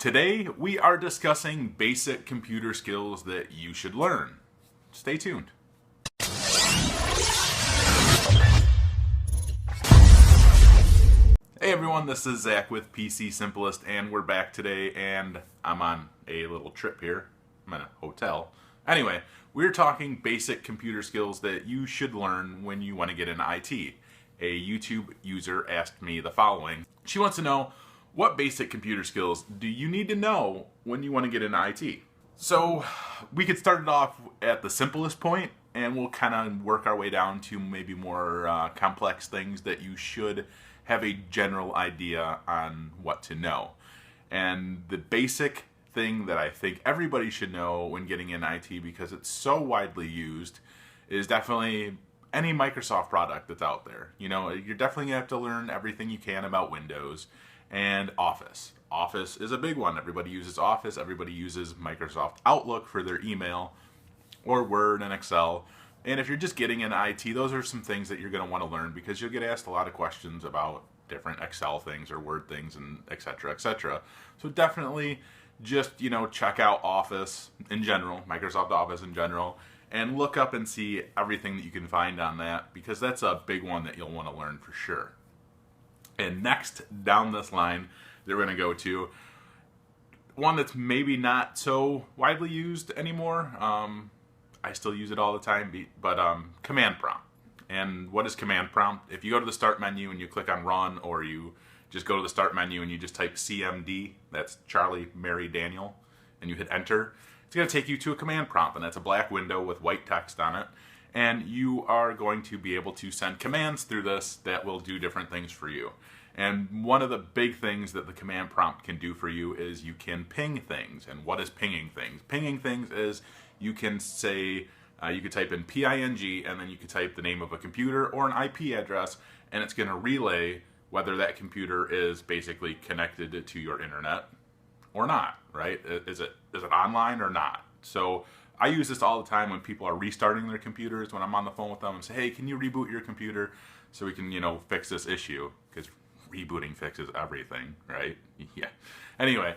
Today, we are discussing basic computer skills that you should learn. Stay tuned. Hey everyone, this is Zach with PC Simplest, and we're back today, and I'm on a little trip here. I'm in a hotel. Anyway, we're talking basic computer skills that you should learn when you want to get into IT. A YouTube user asked me the following. She wants to know, what basic computer skills do you need to know when you want to get into IT? So we could start it off at the simplest point, and we'll kind of work our way down to maybe more complex things that you should have a general idea on what to know. And the basic thing that I think everybody should know when getting in IT, because it's so widely used, is definitely any Microsoft product that's out there. You know, you're definitely going to have to learn everything you can about Windows and Office. Office is a big one. Everybody uses Office. Everybody uses Microsoft Outlook for their email, or Word and Excel. And if you're just getting into IT, those are some things that you're going to want to learn, because you'll get asked a lot of questions about different Excel things or Word things, and etc., etc. So definitely just, check out Office in general, Microsoft Office in general, and look up and see everything that you can find on that, because that's a big one that you'll want to learn for sure. And next down this line, they're going to go to one that's maybe not so widely used anymore. I still use it all the time, but command prompt. And what is command prompt? If you go to the start menu and you click on run, or you just go to the start menu and you just type CMD, that's Charlie, Mary, Daniel, and you hit enter, it's going to take you to a command prompt, and that's a black window with white text on it. And you are going to be able to send commands through this that will do different things for you. And one of the big things that the command prompt can do for you is you can ping things. And what is pinging things? Pinging things is you can say, you could type in PING, and then you could type the name of a computer or an IP address, and it's going to relay whether that computer is basically connected to your internet or not, right? Is it online or not? So I use this all the time when people are restarting their computers, when I'm on the phone with them and say, hey, can you reboot your computer so we can, fix this issue? Because rebooting fixes everything, right? Yeah. Anyway,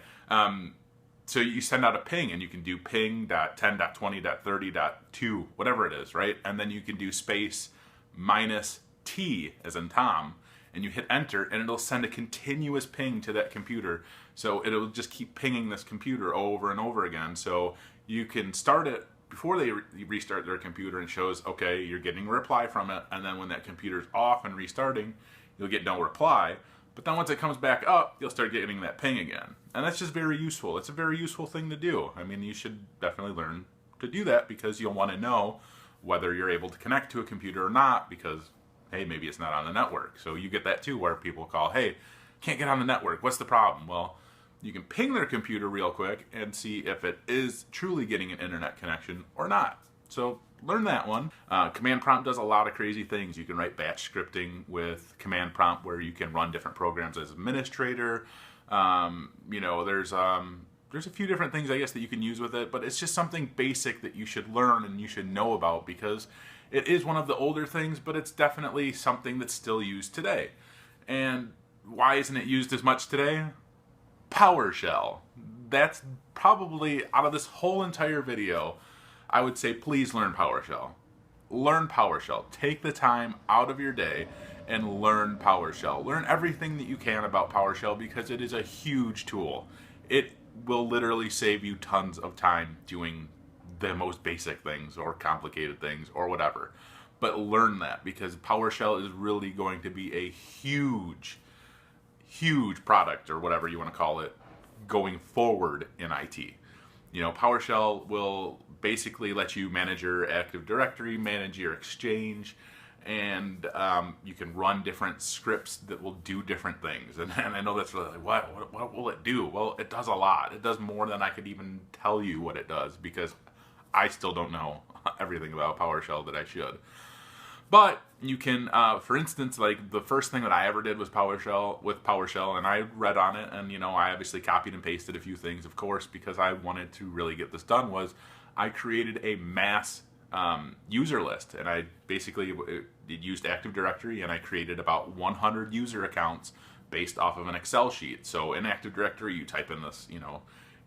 so you send out a ping, and you can do ping.10.20.30.2, whatever it is, right? And then you can do space minus T as in Tom, and you hit enter, and it'll send a continuous ping to that computer. So it'll just keep pinging this computer over and over again. So you can start it before they restart their computer, and shows, okay, you're getting a reply from it, and then when that computer's off and restarting, you'll get no reply. But then once it comes back up, you'll start getting that ping again. And that's just very useful. It's a very useful thing to do. I mean, you should definitely learn to do that, because you'll want to know whether you're able to connect to a computer or not, because, hey, maybe it's not on the network. So you get that too, where people call, hey, can't get on the network, what's the problem? Well, you can ping their computer real quick and see if it is truly getting an internet connection or not. So learn that one. Command prompt does a lot of crazy things. You can write batch scripting with command prompt, where you can run different programs as administrator. There's a few different things, I guess, that you can use with it, but it's just something basic that you should learn and you should know about, because it is one of the older things, but it's definitely something that's still used today. And why isn't it used as much today? PowerShell. That's probably, out of this whole entire video, I would say please learn PowerShell. Learn PowerShell. Take the time out of your day and learn PowerShell. Learn everything that you can about PowerShell, because it is a huge tool. It will literally save you tons of time doing the most basic things or complicated things or whatever. But learn that, because PowerShell is really going to be a huge product, or whatever you want to call it, going forward in IT. PowerShell will basically let you manage your Active Directory, manage your Exchange, and you can run different scripts that will do different things. And I know that's really like, what will it do? Well, it does a lot. It does more than I could even tell you what it does, because I still don't know everything about PowerShell that I should. But you can, for instance, like the first thing that I ever did was PowerShell, and I read on it, and I obviously copied and pasted a few things, of course, because I wanted to really get this done. Was I created a mass user list, and I basically used Active Directory, and I created about 100 user accounts based off of an Excel sheet. So in Active Directory, you type in this,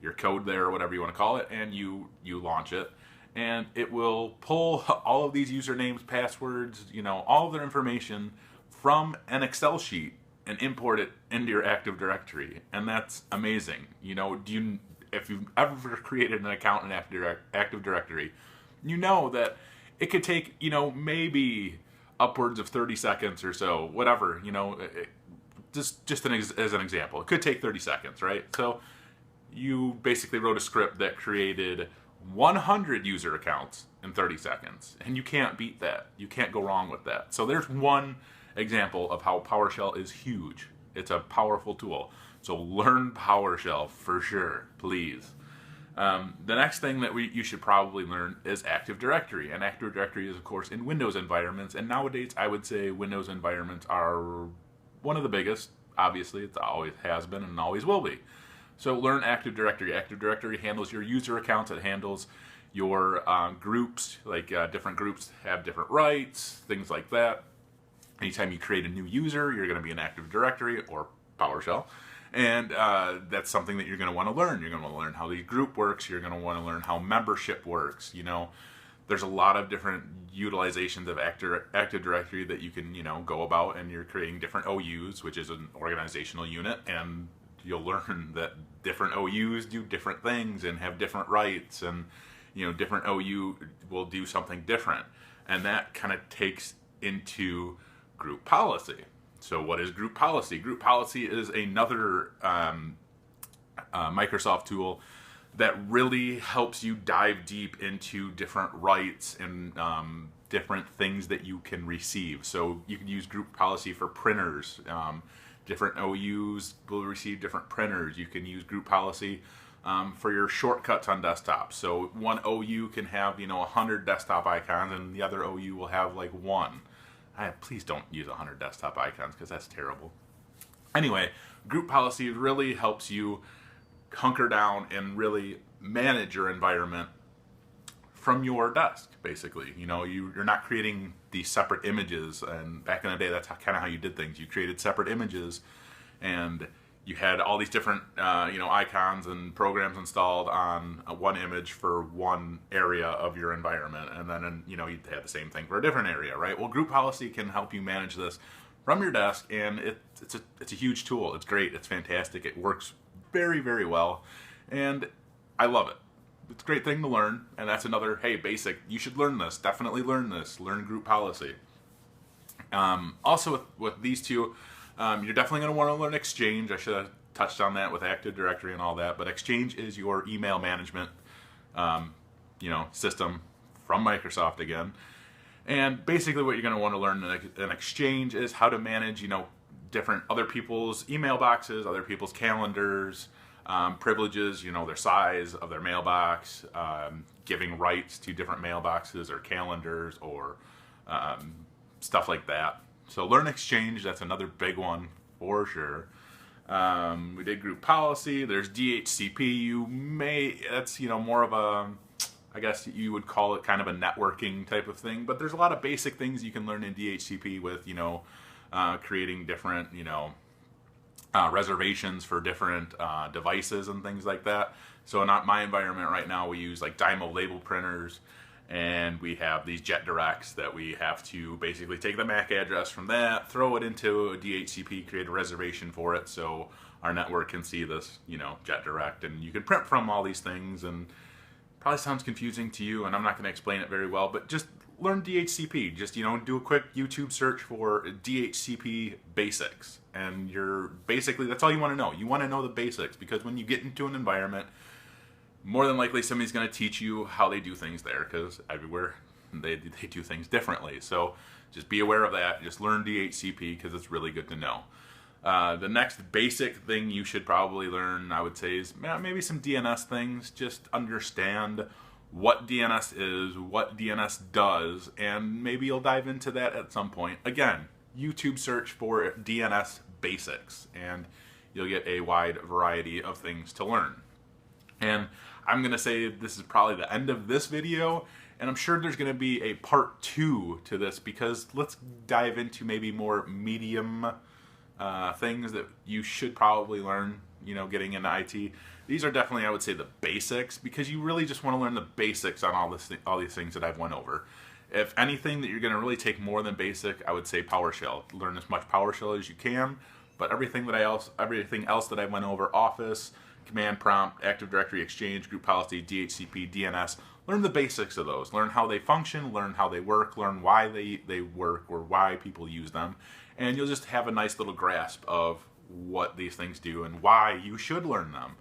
your code there, or whatever you want to call it, and you launch it. And it will pull all of these usernames, passwords, all of their information from an Excel sheet and import it into your Active Directory. And that's amazing. If you've ever created an account in Active Directory, you know that it could take, maybe upwards of 30 seconds or so, whatever, just as an example. It could take 30 seconds, right? So you basically wrote a script that created 100 user accounts in 30 seconds. And you can't beat that. You can't go wrong with that. So there's one example of how PowerShell is huge. It's a powerful tool. So learn PowerShell for sure, please. The next thing that you should probably learn is Active Directory. And Active Directory is, of course, in Windows environments. And nowadays, I would say Windows environments are one of the biggest. Obviously, it always has been and always will be. So learn Active Directory. Active Directory handles your user accounts. It handles your groups, like different groups have different rights, things like that. Anytime you create a new user, you're going to be in Active Directory or PowerShell. And that's something that you're going to want to learn. You're going to want to learn how the group works. You're going to want to learn how membership works. There's a lot of different utilizations of Active Directory that you can, go about, and you're creating different OUs, which is an organizational unit, and you'll learn that different OUs do different things and have different rights, and different OU will do something different, and that kind of takes into group policy. So what is group policy? Group policy is another Microsoft tool that really helps you dive deep into different rights and different things that you can receive. So you can use group policy for printers. Different OUs will receive different printers. You can use group policy for your shortcuts on desktops. So one OU can have 100 desktop icons, and the other OU will have like one. Please don't use 100 desktop icons, because that's terrible. Anyway, group policy really helps you hunker down and really manage your environment from your desk, basically. You're not creating these separate images, and back in the day, that's kind of how you did things. You created separate images, and you had all these different icons and programs installed on one image for one area of your environment, and then you had the same thing for a different area, right? Well, group policy can help you manage this from your desk, and it's a huge tool. It's great. It's fantastic. It works very, very well, and I love it. It's a great thing to learn, and that's another, hey, basic. You should learn this. Definitely learn this. Learn group policy. Also, with these two, you're definitely going to want to learn Exchange. I should have touched on that with Active Directory and all that, but Exchange is your email management, system from Microsoft again. And basically what you're going to want to learn in Exchange is how to manage, different other people's email boxes, other people's calendars, privileges, their size of their mailbox, giving rights to different mailboxes or calendars or stuff like that. So learn Exchange. That's another big one for sure. We did group policy. There's DHCP. That's more of a, I guess you would call it kind of a networking type of thing. But there's a lot of basic things you can learn in DHCP with creating different reservations for different devices and things like that. So in my environment right now, we use like Dymo label printers, and we have these Jet Directs that we have to basically take the MAC address from that, throw it into a DHCP, create a reservation for it, so our network can see this, Jet Direct, and you can print from all these things. And probably sounds confusing to you, and I'm not going to explain it very well, but just learn DHCP. Just, do a quick YouTube search for DHCP basics, and that's all you want to know. You want to know the basics, because when you get into an environment, more than likely somebody's going to teach you how they do things there, because everywhere they do things differently. So just be aware of that. Just learn DHCP, because it's really good to know. The next basic thing you should probably learn, I would say, is maybe some DNS things. Just understand what DNS is, what DNS does, and maybe you'll dive into that at some point. Again, YouTube search for DNS basics, and you'll get a wide variety of things to learn. And I'm going to say this is probably the end of this video, and I'm sure there's going to be a part 2 to this, because let's dive into maybe more medium things that you should probably learn, getting into IT. These are definitely, I would say, the basics, because you really just want to learn the basics on all these things that I've went over. If anything that you're going to really take more than basic, I would say PowerShell. Learn as much PowerShell as you can, but everything else that I went over, Office, Command Prompt, Active Directory, Exchange, Group Policy, DHCP, DNS, learn the basics of those. Learn how they function, learn how they work, learn why they work or why people use them, and you'll just have a nice little grasp of what these things do and why you should learn them.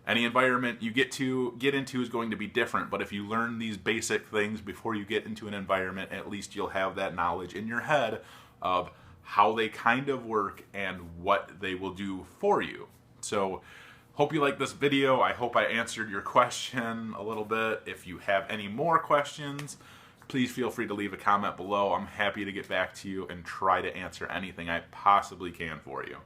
Any environment you get into is going to be different, but if you learn these basic things before you get into an environment, at least you'll have that knowledge in your head of how they kind of work and what they will do for you. So, hope you like this video. I hope I answered your question a little bit. If you have any more questions, please feel free to leave a comment below. I'm happy to get back to you and try to answer anything I possibly can for you.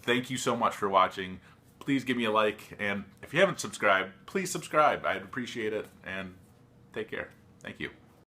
Thank you so much for watching. Please give me a like, and if you haven't subscribed, please subscribe. I'd appreciate it, and take care. Thank you.